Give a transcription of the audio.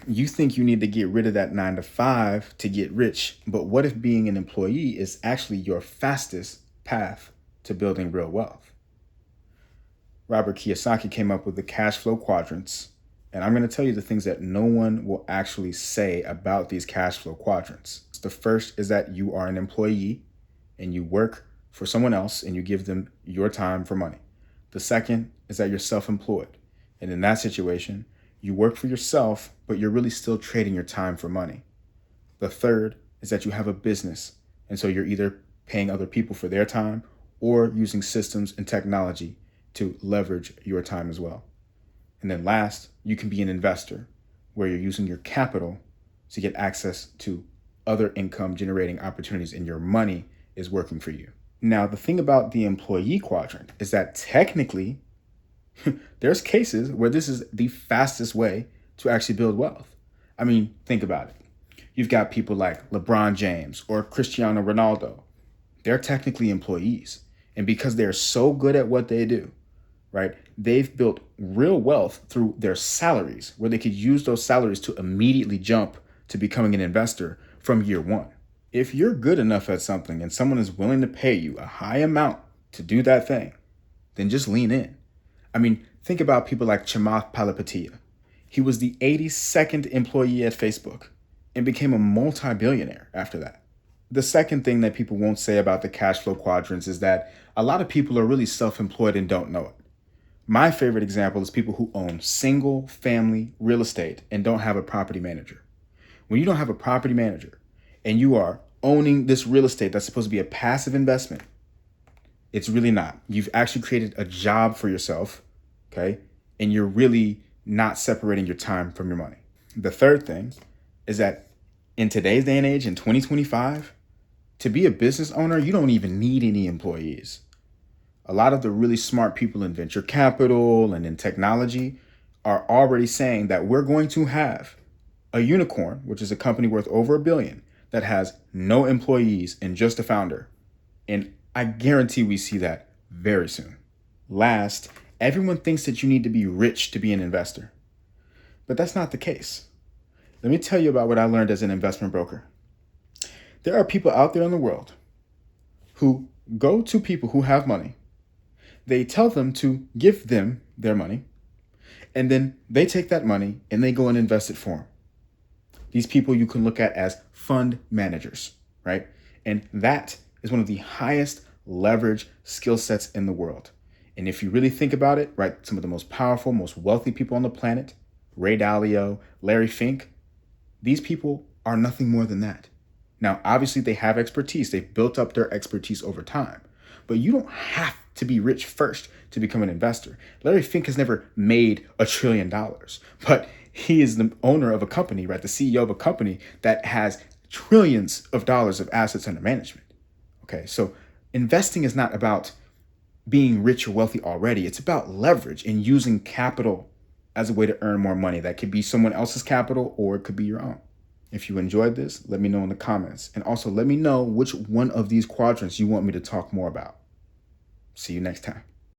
You think you need to get rid of that 9 to 5 to get rich, but what if being an employee is actually your fastest path to building real wealth? Robert Kiyosaki came up with the cash flow quadrants, and I'm going to tell you the things that no one will actually say about these cash flow quadrants. The first is that you are an employee and you work for someone else and you give them your time for money. The second is that you're self-employed. And in that situation, you work for yourself, but you're really still trading your time for money. The third is that you have a business. And so you're either paying other people for their time or using systems and technology to leverage your time as well. And then last, you can be an investor where you're using your capital to get access to other income generating opportunities and your money is working for you. Now, the thing about the employee quadrant is that technically there's cases where this is the fastest way to actually build wealth. I mean, think about it. You've got people like LeBron James or Cristiano Ronaldo. They're technically employees. And because they're so good at what they do, right, they've built real wealth through their salaries where they could use those salaries to immediately jump to becoming an investor from year one. If you're good enough at something and someone is willing to pay you a high amount to do that thing, then just lean in. I mean, think about people like Chamath Palihapitiya. He was the 82nd employee at Facebook and became a multi-billionaire after that. The second thing that people won't say about the cash flow quadrants is that a lot of people are really self-employed and don't know it. My favorite example is people who own single family real estate and don't have a property manager. When you don't have a property manager and you are owning this real estate that's supposed to be a passive investment, it's really not. You've actually created a job for yourself, okay? And you're really not separating your time from your money. The third thing is that in today's day and age, in 2025, to be a business owner, you don't even need any employees. A lot of the really smart people in venture capital and in technology are already saying that we're going to have a unicorn, which is a company worth over $1 billion, that has no employees and just a founder. And I guarantee we see that very soon. Last, everyone thinks that you need to be rich to be an investor, but that's not the case. Let me tell you about what I learned as an investment broker. There are people out there in the world who go to people who have money. They tell them to give them their money, and then they take that money and they go and invest it for them. These people you can look at as fund managers, right? And that is one of the highest leverage skill sets in the world. And if you really think about it, right, some of the most powerful, most wealthy people on the planet, Ray Dalio, Larry Fink, these people are nothing more than that. Now, obviously they have expertise. They've built up their expertise over time, but you don't have to be rich first to become an investor. Larry Fink has never made $1 trillion, but he is the owner of a company, right? The CEO of a company that has trillions of dollars of assets under management. Okay, so investing is not about being rich or wealthy already. It's about leverage and using capital as a way to earn more money. That could be someone else's capital or it could be your own. If you enjoyed this, let me know in the comments. And also let me know which one of these quadrants you want me to talk more about. See you next time.